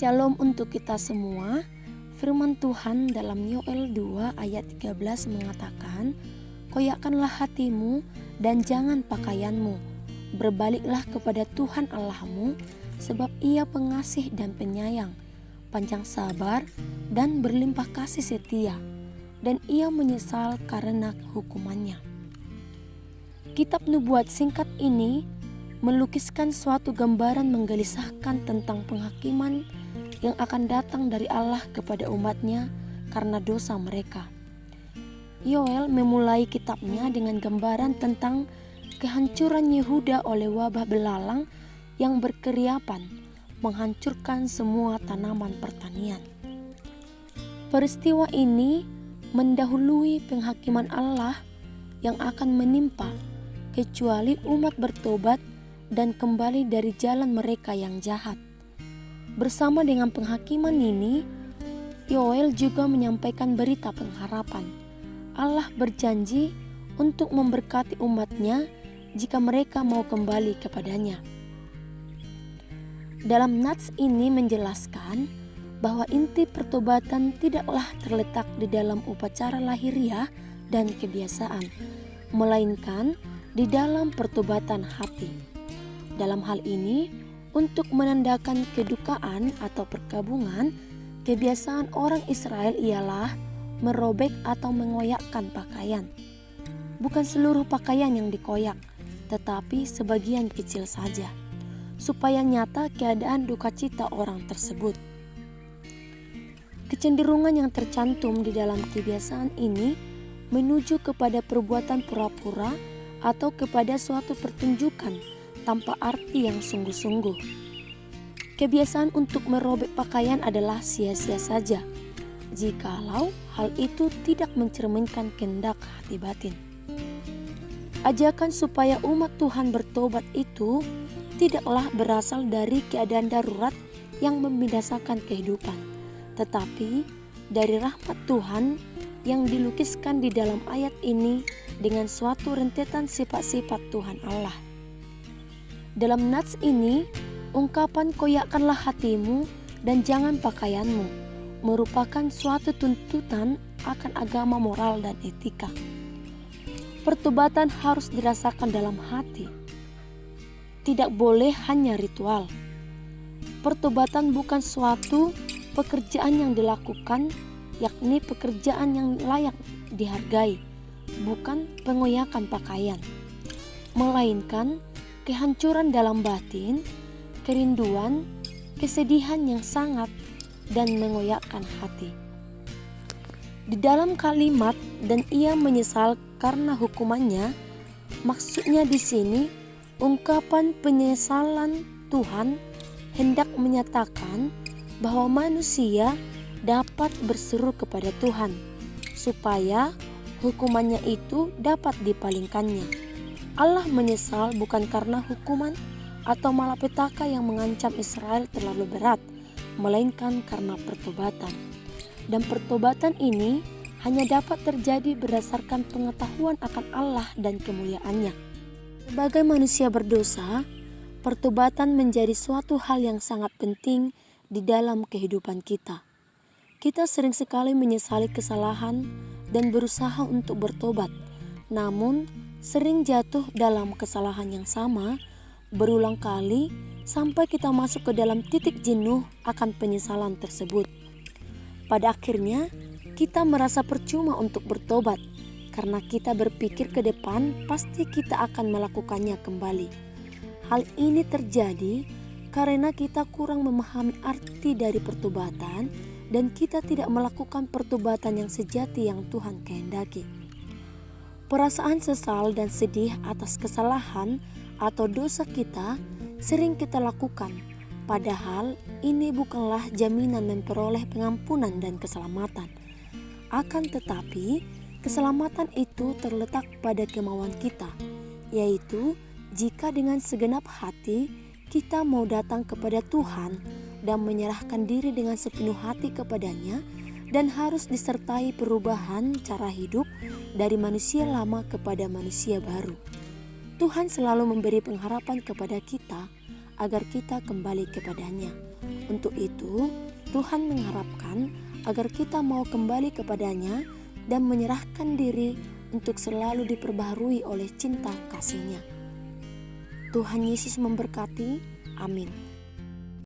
Shalom untuk kita semua. Firman Tuhan dalam Yoel 2 ayat 13 mengatakan, "Koyakkanlah hatimu dan jangan pakaianmu. Berbaliklah kepada Tuhan Allahmu, sebab Ia pengasih dan penyayang, panjang sabar dan berlimpah kasih setia, dan Ia menyesal karena hukumannya." Kitab nubuat singkat ini melukiskan suatu gambaran menggelisahkan tentang penghakiman yang akan datang dari Allah kepada umatnya karena dosa mereka. Yoel memulai kitabnya dengan gambaran tentang kehancuran Yehuda oleh wabah belalang yang berkeriapan, menghancurkan semua tanaman pertanian. Peristiwa ini mendahului penghakiman Allah yang akan menimpa kecuali umat bertobat dan kembali dari jalan mereka yang jahat. Bersama dengan penghakiman ini, Yoel juga menyampaikan berita pengharapan. Allah berjanji untuk memberkati umatnya jika mereka mau kembali kepadanya. Dalam nats ini menjelaskan bahwa inti pertobatan tidaklah terletak di dalam upacara lahiriah dan kebiasaan, melainkan di dalam pertobatan hati. Dalam hal ini, untuk menandakan kedukaan atau perkabungan, kebiasaan orang Israel ialah merobek atau mengoyakkan pakaian. Bukan seluruh pakaian yang dikoyak, tetapi sebagian kecil saja, supaya nyata keadaan duka cita orang tersebut. Kecenderungan yang tercantum di dalam kebiasaan ini menuju kepada perbuatan pura-pura atau kepada suatu pertunjukan tanpa arti yang sungguh-sungguh. Kebiasaan untuk merobek pakaian adalah sia-sia saja jikalau hal itu tidak mencerminkan kehendak hati batin. Ajakan supaya umat Tuhan bertobat itu tidaklah berasal dari keadaan darurat yang membinasakan kehidupan, tetapi dari rahmat Tuhan yang dilukiskan di dalam ayat ini dengan suatu rentetan sifat-sifat Tuhan Allah. Dalam nats ini, ungkapan "koyakkanlah hatimu dan jangan pakaianmu" merupakan suatu tuntutan akan agama moral dan etika. Pertobatan harus dirasakan dalam hati, tidak boleh hanya ritual. Pertobatan bukan suatu pekerjaan yang dilakukan, yakni pekerjaan yang layak dihargai, bukan pengoyakan pakaian, melainkan kehancuran dalam batin, kerinduan, kesedihan yang sangat, dan mengoyakkan hati. Di dalam kalimat "dan Ia menyesal karena hukumannya", maksudnya di sini ungkapan penyesalan Tuhan hendak menyatakan bahwa manusia dapat berseru kepada Tuhan supaya hukumannya itu dapat dipalingkannya. Allah menyesal bukan karena hukuman atau malapetaka yang mengancam Israel terlalu berat, melainkan karena pertobatan. Dan pertobatan ini hanya dapat terjadi berdasarkan pengetahuan akan Allah dan kemuliaannya. Sebagai manusia berdosa, pertobatan menjadi suatu hal yang sangat penting di dalam kehidupan kita. Kita sering sekali menyesali kesalahan dan berusaha untuk bertobat, namun sering jatuh dalam kesalahan yang sama berulang kali sampai kita masuk ke dalam titik jenuh akan penyesalan tersebut. Pada akhirnya, kita merasa percuma untuk bertobat karena kita berpikir ke depan pasti kita akan melakukannya kembali. Hal ini terjadi karena kita kurang memahami arti dari pertobatan dan kita tidak melakukan pertobatan yang sejati yang Tuhan kehendaki. Perasaan sesal dan sedih atas kesalahan atau dosa kita sering kita lakukan, padahal ini bukanlah jaminan memperoleh pengampunan dan keselamatan. Akan tetapi, keselamatan itu terletak pada kemauan kita, yaitu jika dengan segenap hati kita mau datang kepada Tuhan dan menyerahkan diri dengan sepenuh hati kepadanya, dan harus disertai perubahan cara hidup dari manusia lama kepada manusia baru. Tuhan selalu memberi pengharapan kepada kita agar kita kembali kepadanya. Untuk itu, Tuhan mengharapkan agar kita mau kembali kepadanya dan menyerahkan diri untuk selalu diperbaharui oleh cinta kasih-Nya. Tuhan Yesus memberkati. Amin.